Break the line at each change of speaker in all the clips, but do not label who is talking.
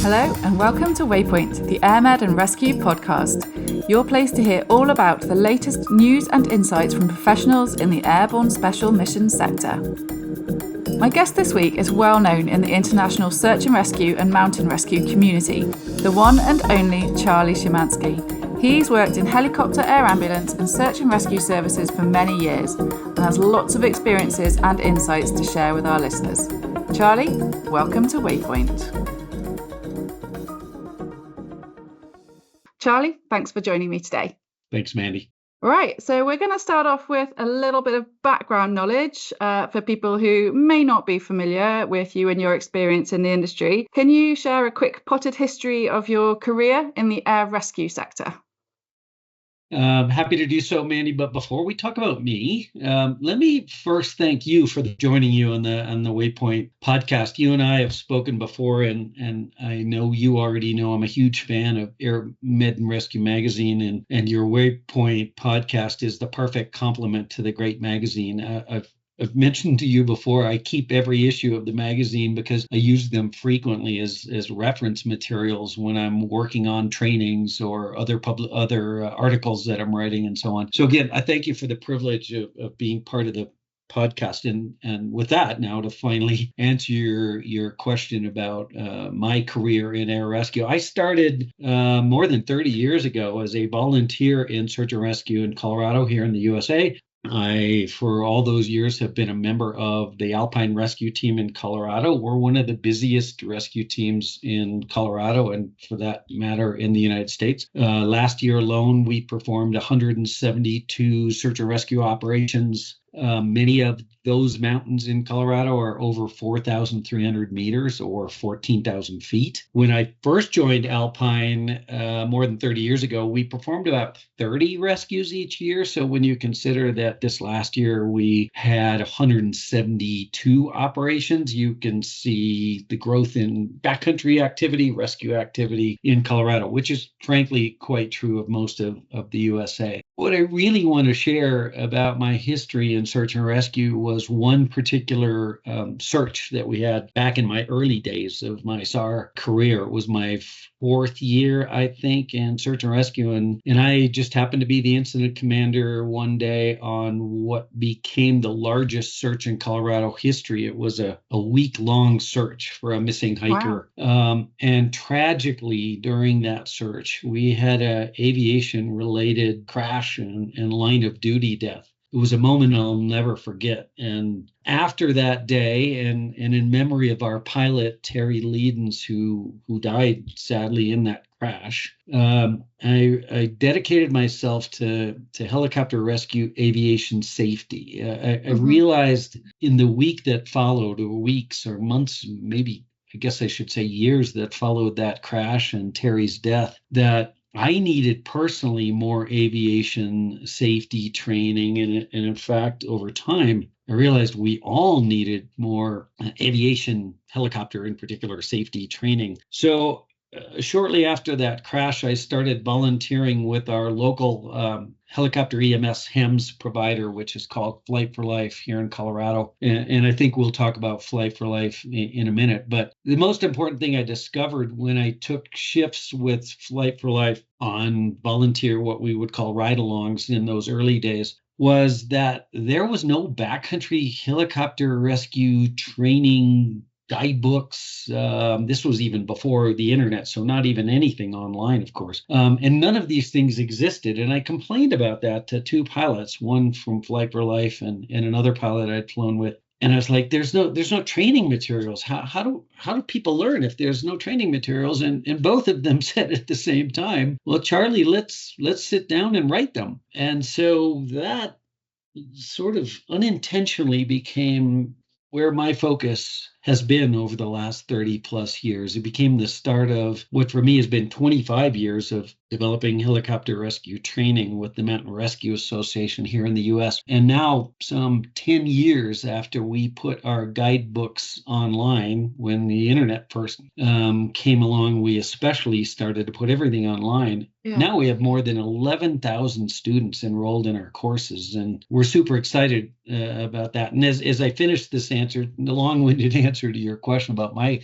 Hello and welcome to Waypoint, the AirMed&Rescue podcast, your place to hear all about the latest news and insights from professionals in the airborne special missions sector. My guest this week is well known in the international search and rescue and mountain rescue community, the one and only Charley Shimanski. He's worked in helicopter, air ambulance and search and rescue services for many years and has lots of experiences and insights to share with our listeners. Charley, welcome to Waypoint. Charley, thanks for joining me today.
Thanks, Mandy.
Right, so we're going to start off with a little bit of background knowledge for people who may not be familiar with you and your experience in the industry. Can you share a quick potted history of your career in the air rescue sector?
Happy to do so, Mandy. But before we talk about me, let me first thank you for joining you on the Waypoint podcast. You and I have spoken before, and I know you already know I'm a huge fan of AirMed&Rescue magazine, and your Waypoint podcast is the perfect complement to the great magazine. I've mentioned to you before, I keep every issue of the magazine because I use them frequently as reference materials when I'm working on trainings or other articles that I'm writing and so on. So again, I thank you for the privilege of being part of the podcast. And with that, now to finally answer your question about my career in air rescue, I started more than 30 years ago as a volunteer in search and rescue in Colorado here in the USA. I, for all those years, have been a member of the Alpine Rescue Team in Colorado. We're one of the busiest rescue teams in Colorado and, for that matter, in the United States. Last year alone, we performed 172 search and rescue operations. Many of those mountains in Colorado are over 4,300 meters or 14,000 feet. When I first joined Alpine more than 30 years ago, we performed about 30 rescues each year. So when you consider that this last year we had 172 operations, you can see the growth in backcountry activity, rescue activity in Colorado, which is frankly quite true of most of the USA. What I really want to share about my history in search and rescue was one particular search that we had back in my early days of my SAR career. It was my fourth year, I think, in search and rescue. And I just happened to be the incident commander one day on what became the largest search in Colorado history. It was a week-long search for a missing hiker. Wow. And tragically, during that search, we had an aviation-related crash and line of duty death. It was a moment I'll never forget. And after that day, and in memory of our pilot, Terry Leedens, who died sadly in that crash, I dedicated myself to helicopter rescue aviation safety. I realized in the week that followed, or weeks or months, maybe I guess I should say years that followed that crash and Terry's death, that I needed personally more aviation safety training. And in fact, over time, I realized we all needed more aviation, helicopter in particular, safety training. So shortly after that crash, I started volunteering with our local helicopter EMS HEMS provider, which is called Flight for Life here in Colorado. And I think we'll talk about Flight for Life in a minute. But the most important thing I discovered when I took shifts with Flight for Life on volunteer, what we would call ride-alongs in those early days, was that there was no backcountry helicopter rescue training guidebooks. This was even before the internet, so not even anything online, of course. And none of these things existed. And I complained about that to two pilots, one from Flight for Life and another pilot I'd flown with. And I was like, there's no training materials. How do people learn if there's no training materials? And both of them said at the same time, well, Charley, let's sit down and write them. And so that sort of unintentionally became where my focus has been over the last 30 plus years. It became the start of what for me has been 25 years of developing helicopter rescue training with the Mountain Rescue Association here in the US. And now some 10 years after we put our guidebooks online, when the internet first came along, we especially started to put everything online. Yeah. Now we have more than 11,000 students enrolled in our courses, and we're super excited about that. And as I finish this answer, the long-winded answer answer to your question about my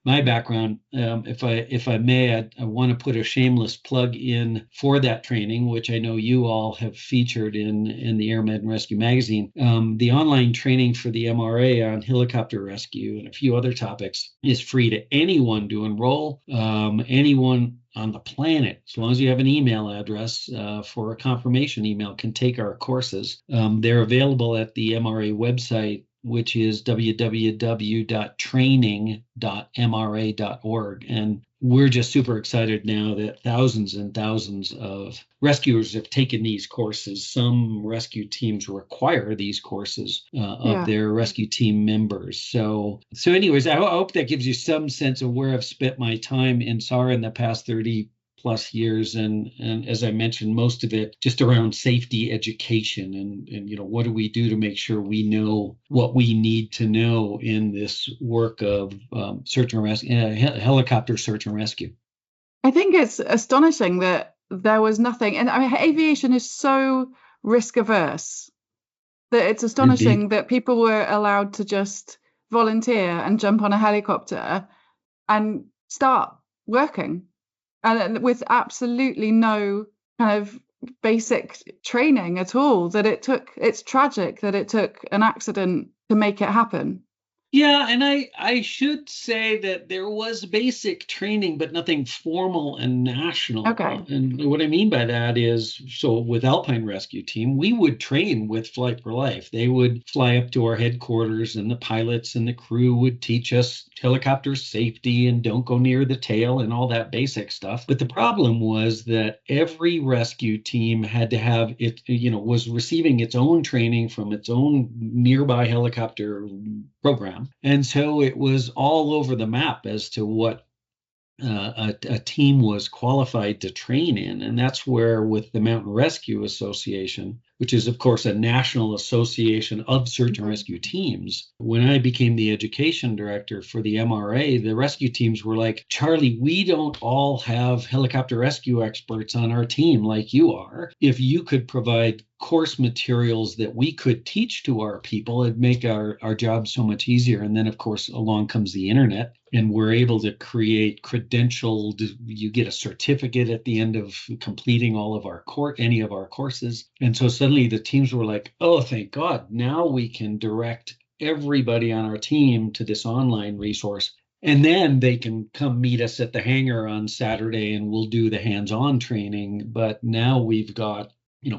background. If I may, I want to put a shameless plug in for that training, which I know you all have featured in the Airmed&Rescue magazine. The online training for the MRA on helicopter rescue and a few other topics is free to anyone to enroll. Anyone on the planet, as long as you have an email address for a confirmation email, can take our courses. They're available at the MRA website, which is www.training.mra.org. And we're just super excited now that thousands and thousands of rescuers have taken these courses. Some rescue teams require these courses of their rescue team members. So anyways, I hope that gives you some sense of where I've spent my time in SAR in the past 30 plus years, and as I mentioned, most of it just around safety education and what do we do to make sure we know what we need to know in this work of search and rescue, helicopter search and rescue.
I think it's astonishing that there was nothing, and I mean, aviation is so risk averse that it's astonishing that people were allowed to just volunteer and jump on a helicopter and start working. And with absolutely no kind of basic training at all, it's tragic that it took an accident to make it happen.
Yeah, and I should say that there was basic training, but nothing formal and national.
Okay.
And what I mean by that is, so with Alpine Rescue Team, we would train with Flight for Life. They would fly up to our headquarters, and the pilots and the crew would teach us helicopter safety and don't go near the tail and all that basic stuff. But the problem was that every rescue team had to have it, was receiving its own training from its own nearby helicopter program. And so it was all over the map as to what a team was qualified to train in. And that's where, with the Mountain Rescue Association, which is, of course, a national association of search and rescue teams, when I became the education director for the MRA, the rescue teams were like, Charlie, we don't all have helicopter rescue experts on our team like you are. If you could provide course materials that we could teach to our people, it'd make our job so much easier. And then, of course, along comes the internet, and we're able to create credentialed, you get a certificate at the end of completing all of any of our courses. And so suddenly the teams were like, oh, thank God, now we can direct everybody on our team to this online resource. And then they can come meet us at the hangar on Saturday and we'll do the hands-on training. But now we've got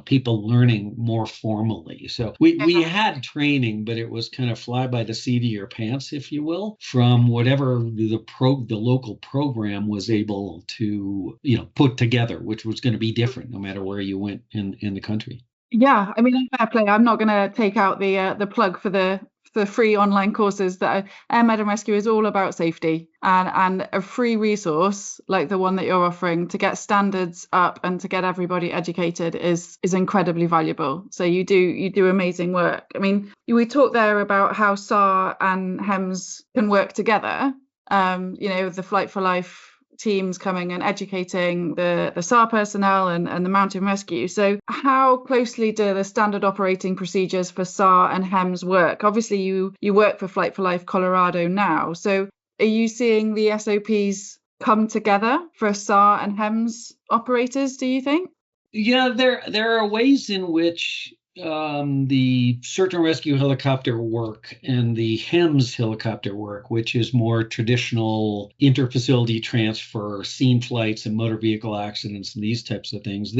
people learning more formally. So we had training, but it was kind of fly by the seat of your pants, if you will, from whatever the local program was able to, put together, which was going to be different no matter where you went in the country.
Yeah, I mean, fair play. I'm not going to take out the plug for the free online courses. That Airmed&Rescue is all about safety, and a free resource like the one that you're offering to get standards up and to get everybody educated is incredibly valuable. So you do amazing work. I mean, we talked there about how SAR and HEMS can work together. The Flight for Life teams coming and educating the SAR personnel and the mountain rescue. So how closely do the standard operating procedures for SAR and HEMS work? Obviously, you work for Flight for Life Colorado now. So are you seeing the SOPs come together for SAR and HEMS operators, do you think?
Yeah, there are ways in which the search and rescue helicopter work and the HEMS helicopter work, which is more traditional inter-facility transfer, scene flights and motor vehicle accidents and these types of things,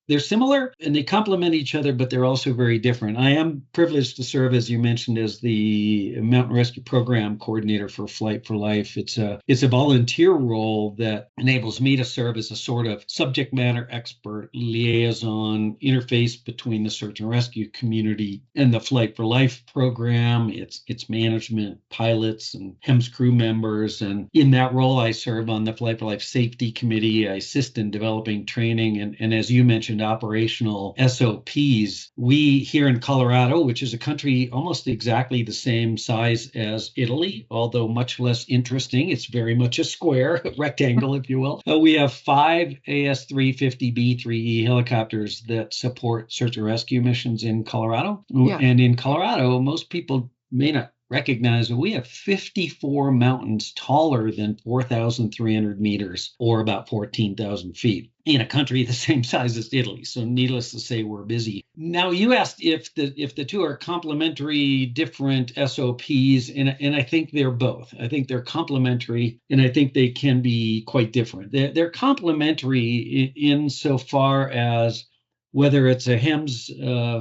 they're similar and they complement each other, but they're also very different. I am privileged to serve, as you mentioned, as the Mountain Rescue Program Coordinator for Flight for Life. It's a volunteer role that enables me to serve as a sort of subject matter expert, liaison, interface between the search and rescue community and the Flight for Life program, its management, pilots, and HEMS crew members. And in that role, I serve on the Flight for Life Safety Committee. I assist in developing training and as you mentioned, operational SOPs. We here in Colorado, which is a country almost exactly the same size as Italy, although much less interesting. It's very much a square, rectangle, if you will. We have 5 AS-350B-3E helicopters that support search and rescue missions in Colorado. Yeah. And in Colorado, most people may not recognize that we have 54 mountains taller than 4,300 meters, or about 14,000 feet, in a country the same size as Italy. So needless to say, we're busy. Now, you asked if the two are complementary, different SOPs, and I think they're both. I think they're complementary, and I think they can be quite different. They're complementary insofar as whether it's a HEMS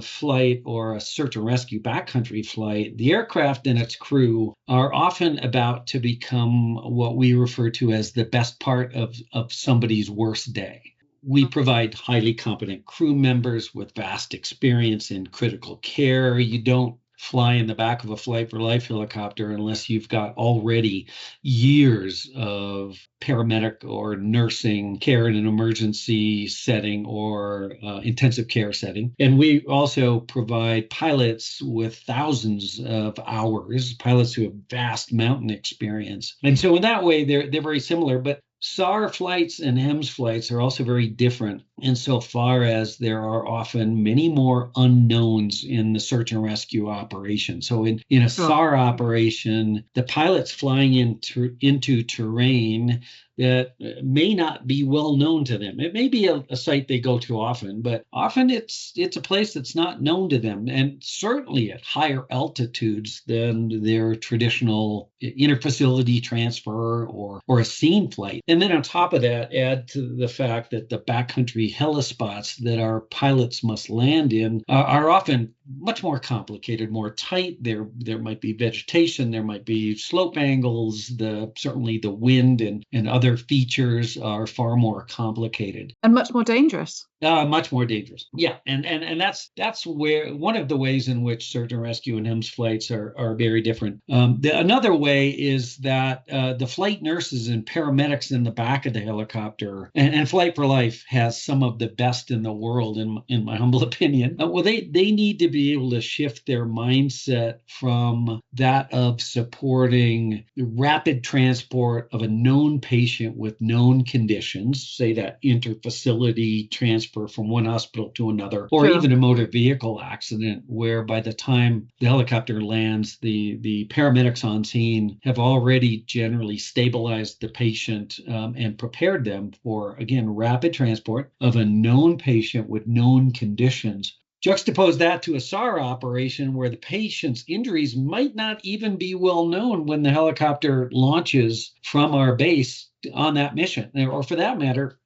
flight or a search and rescue backcountry flight, the aircraft and its crew are often about to become what we refer to as the best part of somebody's worst day. We provide highly competent crew members with vast experience in critical care. You don't fly in the back of a Flight for Life helicopter unless you've got already years of paramedic or nursing care in an emergency setting or intensive care setting. And we also provide pilots with thousands of hours, pilots who have vast mountain experience. And so in that way, they're very similar, but SAR flights and HEMS flights are also very different insofar as there are often many more unknowns in the search and rescue operation. So in a SAR operation, the pilot's flying into terrain that may not be well known to them. It may be a site they go to often, but often it's a place that's not known to them, and certainly at higher altitudes than their traditional interfacility transfer or a scene flight. And then on top of that, add to the fact that the backcountry helispots that our pilots must land in are often much more complicated, more tight. There might be vegetation, there might be slope angles, certainly the wind and other features are far more complicated.
And much more dangerous.
Much more dangerous. Yeah. And that's where one of the ways in which search and rescue and HEMS flights are very different. Another way is that the flight nurses and paramedics in the back of the helicopter, and Flight for Life has some of the best in the world, in my humble opinion. They need to be able to shift their mindset from that of supporting the rapid transport of a known patient with known conditions, say that interfacility transfer from one hospital to another, or even a motor vehicle accident where by the time the helicopter lands, the paramedics on scene have already generally stabilized the patient and prepared them for, again, rapid transport of a known patient with known conditions. Juxtapose that to a SAR operation where the patient's injuries might not even be well known when the helicopter launches from our base on that mission, or for that matter,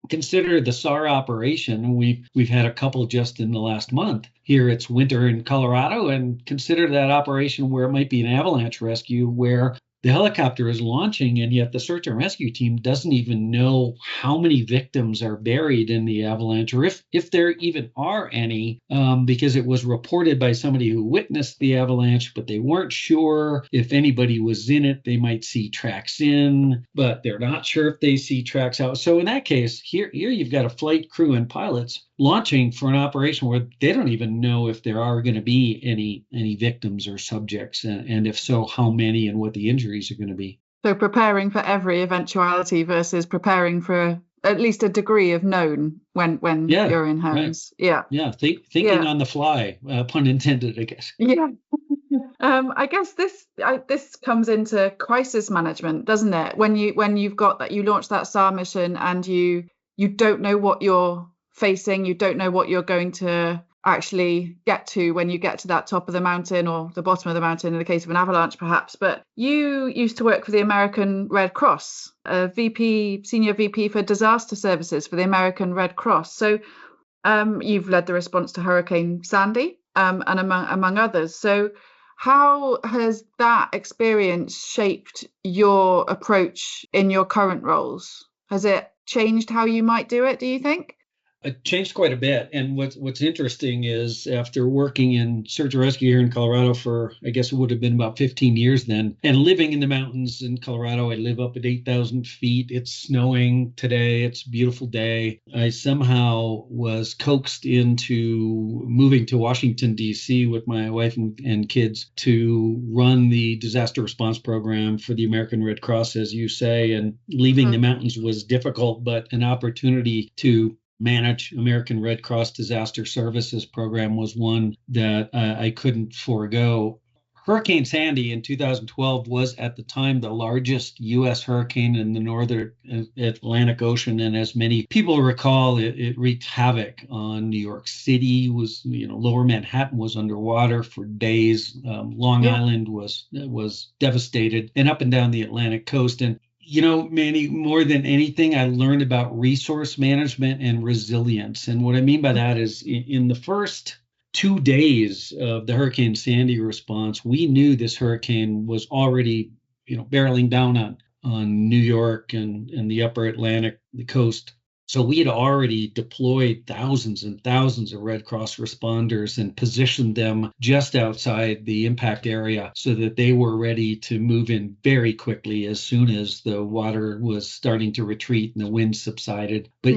consider the SAR operation. We've had a couple just in the last month. Here it's winter in Colorado, and consider that operation where it might be an avalanche rescue where the helicopter is launching, and yet the search and rescue team doesn't even know how many victims are buried in the avalanche, or if there even are any, because it was reported by somebody who witnessed the avalanche, but they weren't sure if anybody was in it. They might see tracks in, but they're not sure if they see tracks out. So in that case, here you've got a flight crew and pilots launching for an operation where they don't even know if there are going to be any victims or subjects, and if so, how many and what the injuries are going to be.
So preparing for every eventuality versus preparing for at least a degree of known when you're in HEMS.
Right. Yeah. Thinking on the fly, pun intended, I guess.
Yeah. I guess this comes into crisis management, doesn't it? When you've got that, you launch that SAR mission and you don't know what you're facing, you don't know what you're going to actually get to when you get to that top of the mountain or the bottom of the mountain in the case of an avalanche perhaps. But you used to work for the American Red Cross, a senior VP for disaster services for the American Red Cross. So you've led the response to Hurricane Sandy and among others. So how has that experience shaped your approach in your current roles? Has it changed how you might do it, do you think?
It changed quite a bit. And what's interesting is after working in search and rescue here in Colorado for, I guess it would have been about 15 years then, and living in the mountains in Colorado, I live up at 8,000 feet. It's snowing today. It's a beautiful day. I somehow was coaxed into moving to Washington, D.C. with my wife and kids to run the disaster response program for the American Red Cross, as you say. And leaving the mountains was difficult, but an opportunity to manage American Red Cross Disaster Services program was one that I couldn't forego. Hurricane Sandy in 2012 was at the time the largest U.S. hurricane in the northern Atlantic Ocean. And as many people recall, it wreaked havoc on New York City. Lower Manhattan was underwater for days. Long Island was devastated, and up and down the Atlantic coast. And Manny, more than anything, I learned about resource management and resilience. And what I mean by that is in the first 2 days of the Hurricane Sandy response, we knew this hurricane was already, barreling down on New York and the upper Atlantic, the coast. So we had already deployed thousands and thousands of Red Cross responders and positioned them just outside the impact area so that they were ready to move in very quickly as soon as the water was starting to retreat and the wind subsided. But,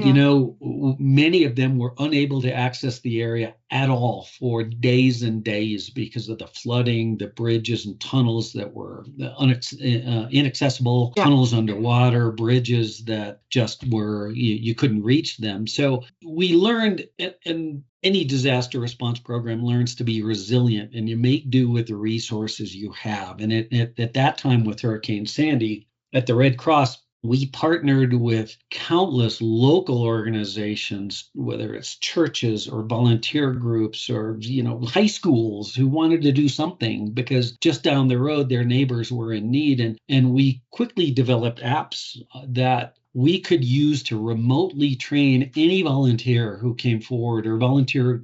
many of them were unable to access the area at all for days and days because of the flooding, the bridges and tunnels that were inaccessible, tunnels underwater, bridges that just were, you couldn't reach them. So we learned, and any disaster response program learns to be resilient, and you make do with the resources you have. And at that time with Hurricane Sandy, at the Red Cross, we partnered with countless local organizations, whether it's churches or volunteer groups or, high schools who wanted to do something because just down the road, their neighbors were in need. And we quickly developed apps that we could use to remotely train any volunteer who came forward or volunteer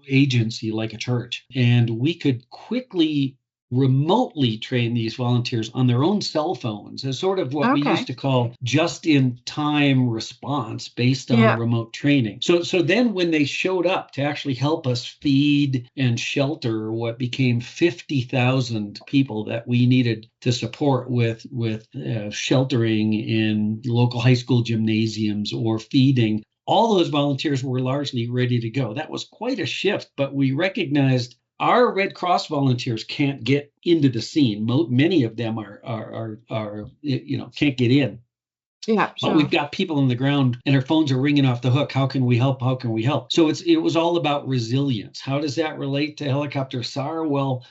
agency like a church. And we could quickly remotely train these volunteers on their own cell phones as sort of what we used to call just-in-time response based on remote training. So then when they showed up to actually help us feed and shelter what became 50,000 people that we needed to support with sheltering in local high school gymnasiums or feeding, all those volunteers were largely ready to go. That was quite a shift, but we recognized our Red Cross volunteers can't get into the scene. Many of them are can't get in.
Yeah, sure.
But we've got people on the ground and our phones are ringing off the hook. How can we help? How can we help? So it was all about resilience. How does that relate to helicopter SAR? Well,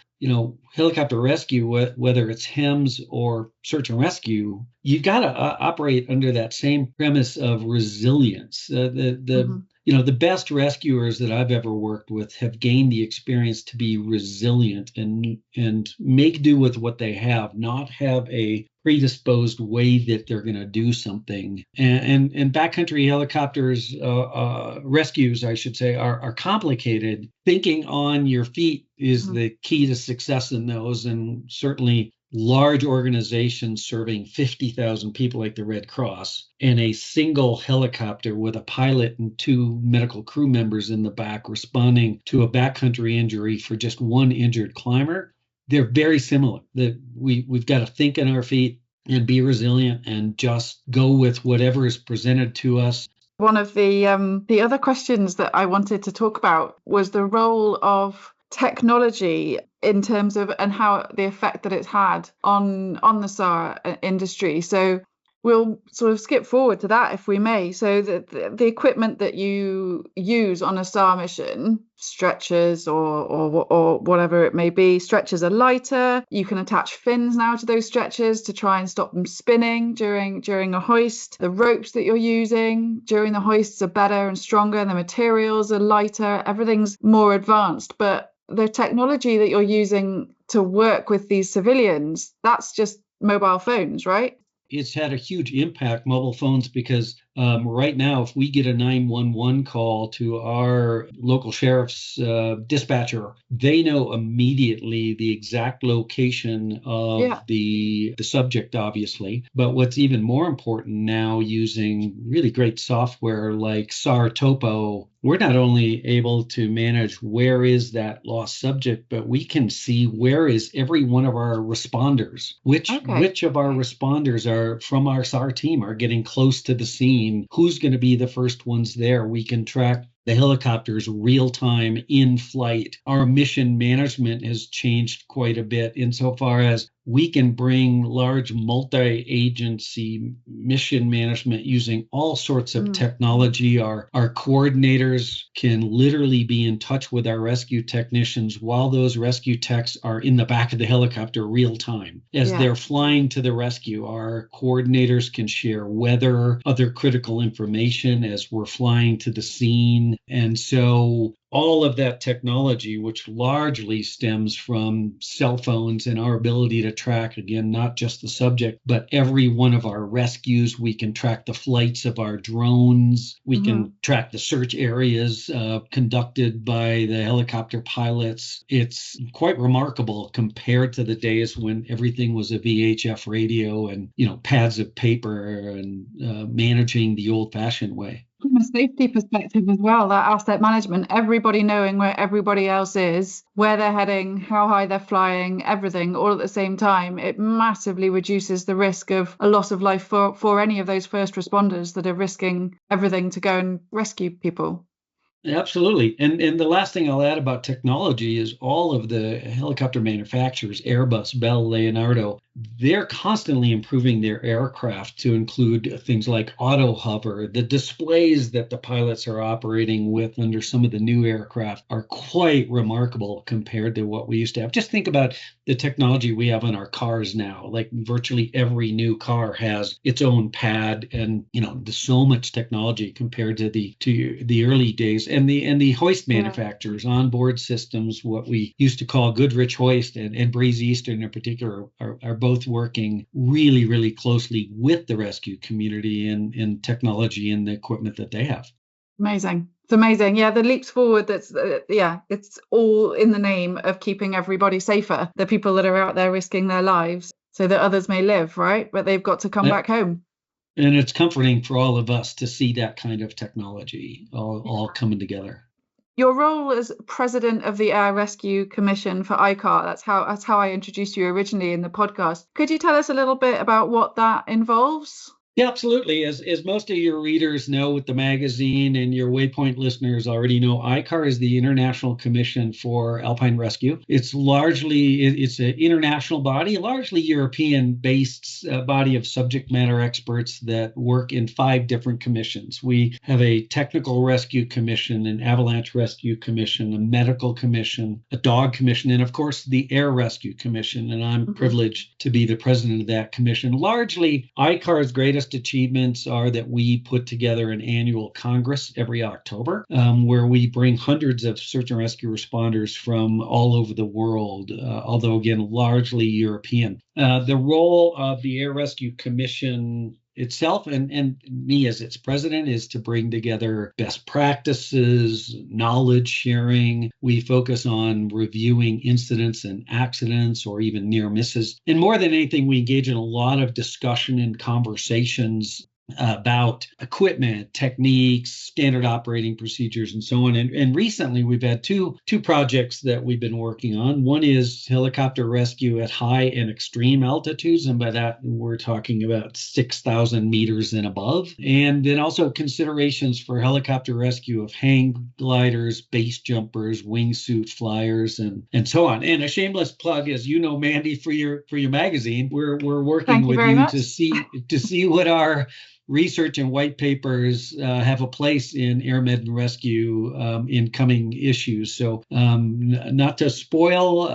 helicopter rescue, whether it's HEMS or search and rescue, you got to operate under that same premise of resilience. The best rescuers that I've ever worked with have gained the experience to be resilient and make do with what they have, not have a predisposed way that they're going to do something. And backcountry helicopters, rescues, I should say, are complicated. Thinking on your feet is the key to success in those, and certainly large organizations serving 50,000 people like the Red Cross and a single helicopter with a pilot and 2 medical crew members in the back responding to a backcountry injury for just one injured climber, they're very similar. That we've got to think on our feet and be resilient and just go with whatever is presented to us.
One of the other questions that I wanted to talk about was the role of technology in terms of and how the effect that it's had on the SAR industry. So we'll sort of skip forward to that if we may. So the equipment that you use on a SAR mission, stretchers or whatever it may be, stretchers are lighter. You can attach fins now to those stretchers to try and stop them spinning during a hoist. The ropes that you're using during the hoists are better and stronger. The materials are lighter. Everything's more advanced. But the technology that you're using to work with these civilians, that's just mobile phones, right?
It's had a huge impact, mobile phones, because right now, if we get a 911 call to our local sheriff's dispatcher, they know immediately the exact location of the subject, obviously. But what's even more important now, using really great software like SAR Topo, we're not only able to manage where is that lost subject, but we can see where is every one of our responders, which of our responders are from our SAR team are getting close to the scene, who's going to be the first ones there. We can track the helicopters real time in flight. Our mission management has changed quite a bit insofar as we can bring large multi-agency mission management using all sorts of technology. Our coordinators can literally be in touch with our rescue technicians while those rescue techs are in the back of the helicopter real time. As they're flying to the rescue, our coordinators can share weather, other critical information as we're flying to the scene. And so all of that technology, which largely stems from cell phones and our ability to track, again, not just the subject, but every one of our rescues. We can track the flights of our drones. We can track the search areas conducted by the helicopter pilots. It's quite remarkable compared to the days when everything was a VHF radio and, pads of paper and managing the old-fashioned way.
From a safety perspective as well, that asset management, everybody knowing where everybody else is, where they're heading, how high they're flying, everything all at the same time, it massively reduces the risk of a loss of life for any of those first responders that are risking everything to go and rescue people.
Absolutely. And the last thing I'll add about technology is all of the helicopter manufacturers, Airbus, Bell, Leonardo, they're constantly improving their aircraft to include things like auto hover. The displays that the pilots are operating with under some of the new aircraft are quite remarkable compared to what we used to have. Just think about the technology we have in our cars now. Like virtually every new car has its own pad, and there's so much technology compared to the early days. And the hoist manufacturers, onboard systems, what we used to call Goodrich Hoist and Breeze Eastern in particular, are both working really, really closely with the rescue community and technology and the equipment that they have.
Amazing. It's amazing. Yeah, the leaps forward, it's all in the name of keeping everybody safer, the people that are out there risking their lives so that others may live, right? But they've got to come back home.
And it's comforting for all of us to see that kind of technology all coming together.
Your role as president of the Air Rescue Commission for ICAR, that's how I introduced you originally in the podcast. Could you tell us a little bit about what that involves?
Yeah, absolutely. As most of your readers know with the magazine, and your Waypoint listeners already know, ICAR is the International Commission for Alpine Rescue. It's an international body, largely European-based body of subject matter experts that work in 5 different commissions. We have a technical rescue commission, an avalanche rescue commission, a medical commission, a dog commission, and of course the Air Rescue Commission. And I'm privileged to be the president of that commission. Largely, ICAR's greatest achievements are that we put together an annual Congress every October, where we bring hundreds of search and rescue responders from all over the world, although again, largely European. The role of the Air Rescue Commission itself and me as its president is to bring together best practices, knowledge sharing. We focus on reviewing incidents and accidents or even near misses. And more than anything, we engage in a lot of discussion and conversations about equipment, techniques, standard operating procedures, and so on. And recently, we've had two projects that we've been working on. One is helicopter rescue at high and extreme altitudes, and by that, we're talking about 6,000 meters and above. And then also considerations for helicopter rescue of hang gliders, base jumpers, wingsuit flyers, and so on. And a shameless plug, as you know, Mandy, for your magazine, we're working with you to see what our research and white papers have a place in AirMed&Rescue in coming issues. So not to spoil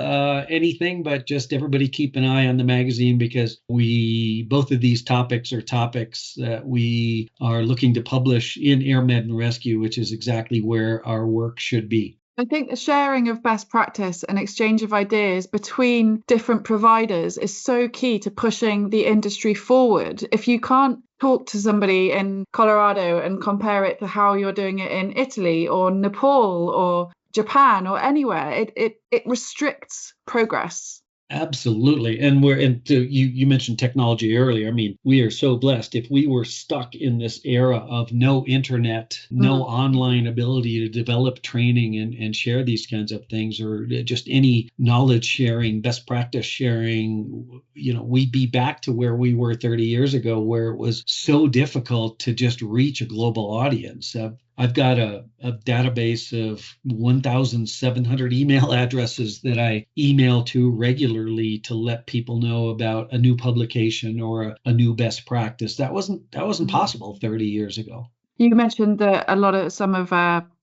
anything, but just everybody keep an eye on the magazine, because both of these topics are topics that we are looking to publish in AirMed&Rescue, which is exactly where our work should be.
I think the sharing of best practice and exchange of ideas between different providers is so key to pushing the industry forward. If you can't talk to somebody in Colorado and compare it to how you're doing it in Italy or Nepal or Japan or anywhere, it restricts progress.
Absolutely. And you mentioned technology earlier. I mean, we are so blessed. If we were stuck in this era of no internet, no online ability to develop training and share these kinds of things, or just any knowledge sharing, best practice sharing, we'd be back to where we were 30 years ago, where it was so difficult to just reach a global audience. I've got a database of 1,700 email addresses that I email to regularly to let people know about a new publication or a new best practice. That wasn't possible 30 years ago.
You mentioned that some of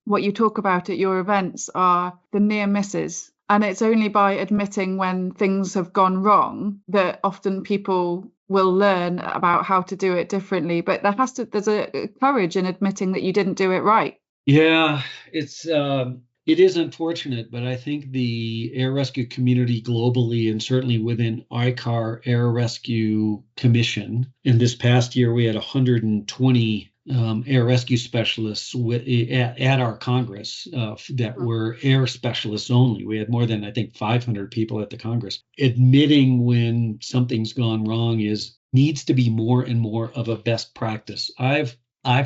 what you talk about at your events are the near misses. And it's only by admitting when things have gone wrong that often people will learn about how to do it differently. But there's a courage in admitting that you didn't do it right.
Yeah, it is unfortunate, but I think the air rescue community globally, and certainly within ICAR Air Rescue Commission, in this past year we had 120 air rescue specialists at our Congress that were air specialists only. We had more than, I think, 500 people at the Congress. Admitting when something's gone wrong needs to be more and more of a best practice. I've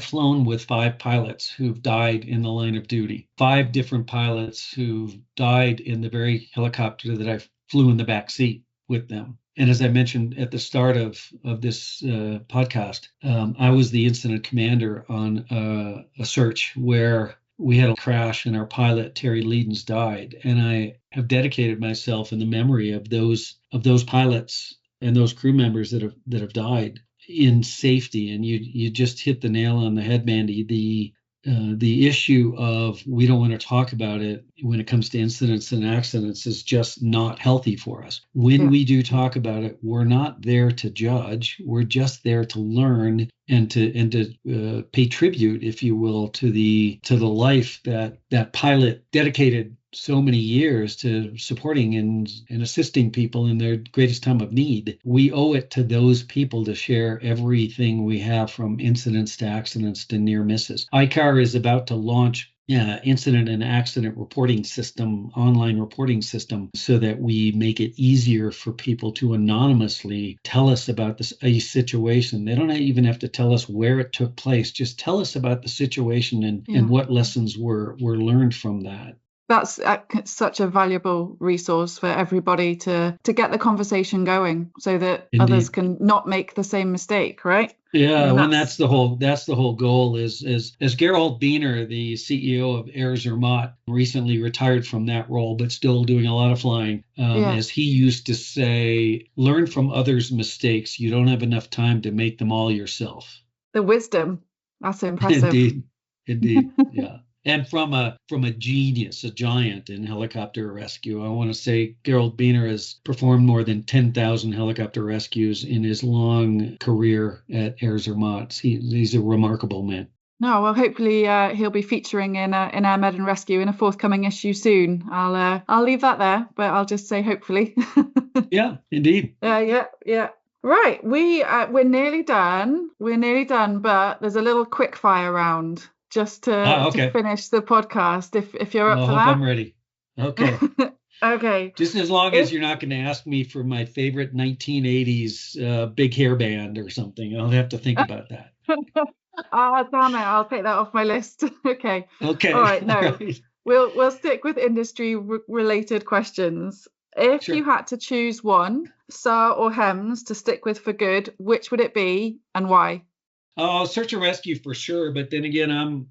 flown with 5 pilots who've died in the line of duty, 5 different pilots who've died in the very helicopter that I flew in the back seat with them. And as I mentioned at the start of this podcast, I was the incident commander on a search where we had a crash and our pilot, Terry Leedens, died. And I have dedicated myself in the memory of those pilots and those crew members that have died in safety. And you just hit the nail on the head, Mandy. The issue of we don't want to talk about it when it comes to incidents and accidents is just not healthy for us. When we do talk about it, we're not there to judge. We're just there to learn and to pay tribute, if you will, to the life that pilot dedicated so many years to supporting and assisting people in their greatest time of need. We owe it to those people to share everything we have, from incidents to accidents to near misses. ICAR is about to launch incident and accident reporting system, online reporting system, so that we make it easier for people to anonymously tell us about a situation. They don't even have to tell us where it took place. Just tell us about the situation and what lessons were learned from that.
That's such a valuable resource for everybody to get the conversation going, so that others can not make the same mistake, right?
Yeah, and that's the whole goal. Is as Gerald Biener, the CEO of Air Zermatt, recently retired from that role, but still doing a lot of flying. As he used to say, learn from others' mistakes. You don't have enough time to make them all yourself.
The wisdom, that's impressive.
Indeed, yeah. And from a genius, a giant in helicopter rescue. I want to say Gerald Biener has performed more than 10,000 helicopter rescues in his long career at Air Zermatt. He's a remarkable man.
No, well, hopefully he'll be featuring in AirMed&Rescue in a forthcoming issue soon. I'll leave that there, but I'll just say hopefully.
Yeah, indeed.
Yeah. Right, we're nearly done. But there's a little quickfire round. Just to finish the podcast, if you're up for that.
I'm ready. Okay.
Okay.
Just as long as you're not going to ask me for my favorite 1980s big hair band or something. I'll have to think about that.
Oh, damn it. I'll take that off my list. Okay.
All
right. No,
right.
We'll stick with industry related questions. If you had to choose one, SAR or HEMS, to stick with for good, which would it be and why?
Search and rescue for sure, but then again, I'm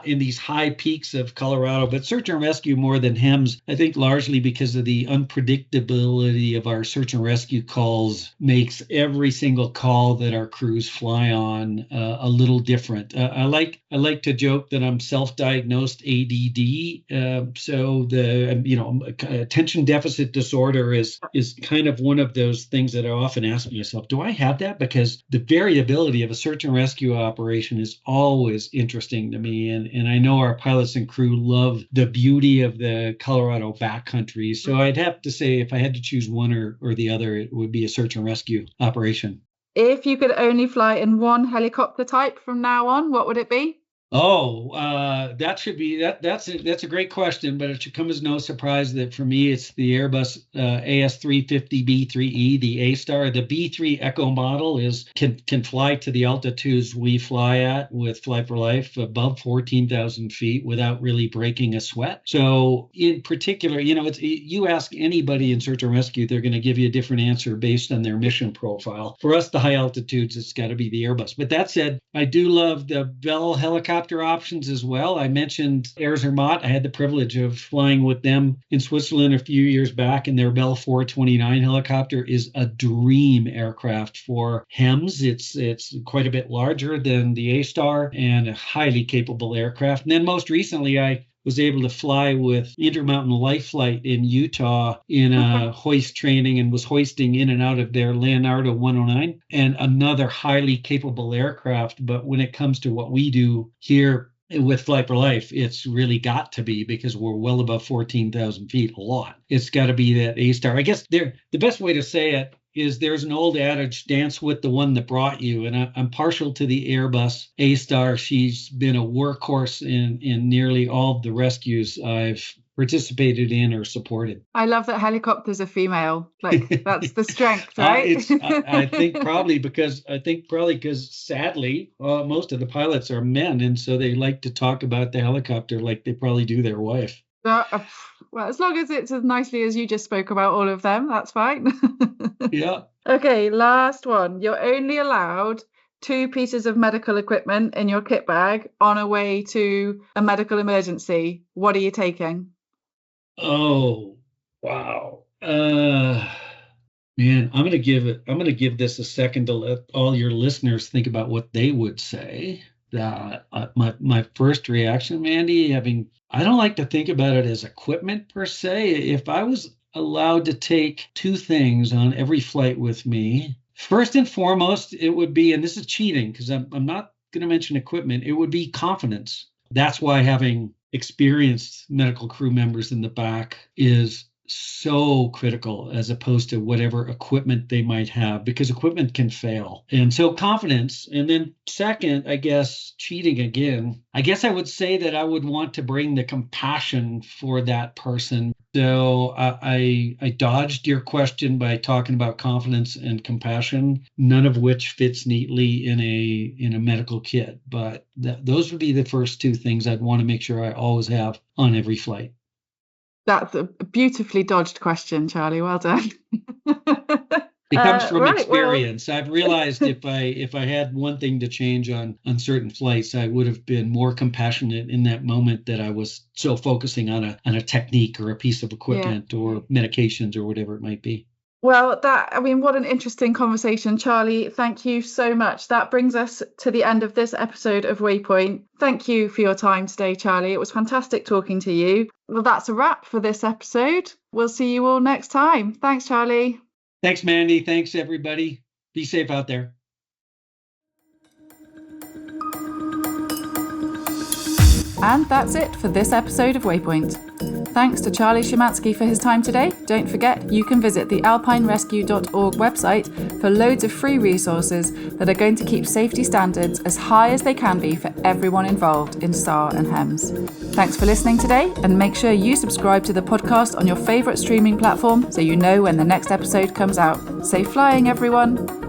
in these high peaks of Colorado, but search and rescue more than HEMS, I think largely because of the unpredictability of our search and rescue calls makes every single call that our crews fly on a little different. I like to joke that I'm self-diagnosed ADD. So the attention deficit disorder is kind of one of those things that I often ask myself, do I have that? Because the variability of a search and rescue operation is always interesting to me, and I know our pilots and crew love the beauty of the Colorado backcountry. So I'd have to say, if I had to choose one or the other, it would be a search and rescue operation.
If you could only fly in one helicopter type from now on, what would it be?
That's a great question, but it should come as no surprise that for me it's the Airbus AS350B3E, the A-Star. The B3 Echo model can fly to the altitudes we fly at with Fly for Life above 14,000 feet without really breaking a sweat. So in particular, you ask anybody in search and rescue, they're going to give you a different answer based on their mission profile. For us, the high altitudes, it's got to be the Airbus. But that said, I do love the Bell helicopter. helicopter options as well. I mentioned Air Zermatt. I had the privilege of flying with them in Switzerland a few years back, and their Bell 429 helicopter is a dream aircraft for HEMS. It's quite a bit larger than the A-Star and a highly capable aircraft. And then most recently, I was able to fly with Intermountain Life Flight in Utah in a hoist training and was hoisting in and out of their Leonardo 109, and another highly capable aircraft. But when it comes to what we do here with Flight for Life, it's really got to be, because we're well above 14,000 feet, a lot. It's got to be that A-Star. I guess the best way to say it is there's an old adage, dance with the one that brought you. And I'm partial to the Airbus A-Star. She's been a workhorse in nearly all of the rescues I've participated in or supported.
I love that helicopters are female. Like, that's the strength, right?
I think probably because sadly, most of the pilots are men. And so they like to talk about the helicopter like they probably do their wife.
Well, as long as it's as nicely as you just spoke about all of them, that's fine.
Yeah.
Okay, last one. You're only allowed 2 pieces of medical equipment in your kit bag on a way to a medical emergency. What are you taking?
Oh, wow. Man, I'm going to give this a second to let all your listeners think about what they would say. My first reaction, Mandy, I don't like to think about it as equipment per se. If I was allowed to take 2 things on every flight with me, first and foremost, it would be, and this is cheating because I'm not going to mention equipment, it would be confidence. That's why having experienced medical crew members in the back is so critical, as opposed to whatever equipment they might have, because equipment can fail. And so confidence. And then second, I guess, cheating again, I guess I would say that I would want to bring the compassion for that person. So I dodged your question by talking about confidence and compassion, none of which fits neatly in a medical kit. But those would be the first 2 things I'd want to make sure I always have on every flight.
That's a beautifully dodged question, Charlie. Well done.
It comes from experience. I've realized if I had one thing to change on certain flights, I would have been more compassionate in that moment that I was so focusing on a technique or a piece of equipment or medications or whatever it might be.
Well, what an interesting conversation, Charlie. Thank you so much. That brings us to the end of this episode of Waypoint. Thank you for your time today, Charlie. It was fantastic talking to you. Well, that's a wrap for this episode. We'll see you all next time. Thanks, Charlie.
Thanks, Mandy. Thanks, everybody. Be safe out there.
And that's it for this episode of Waypoint. Thanks to Charley Shimanski for his time today. Don't forget, you can visit the alpinerescue.org website for loads of free resources that are going to keep safety standards as high as they can be for everyone involved in SAR and HEMS. Thanks for listening today, and make sure you subscribe to the podcast on your favourite streaming platform so you know when the next episode comes out. Safe flying, everyone!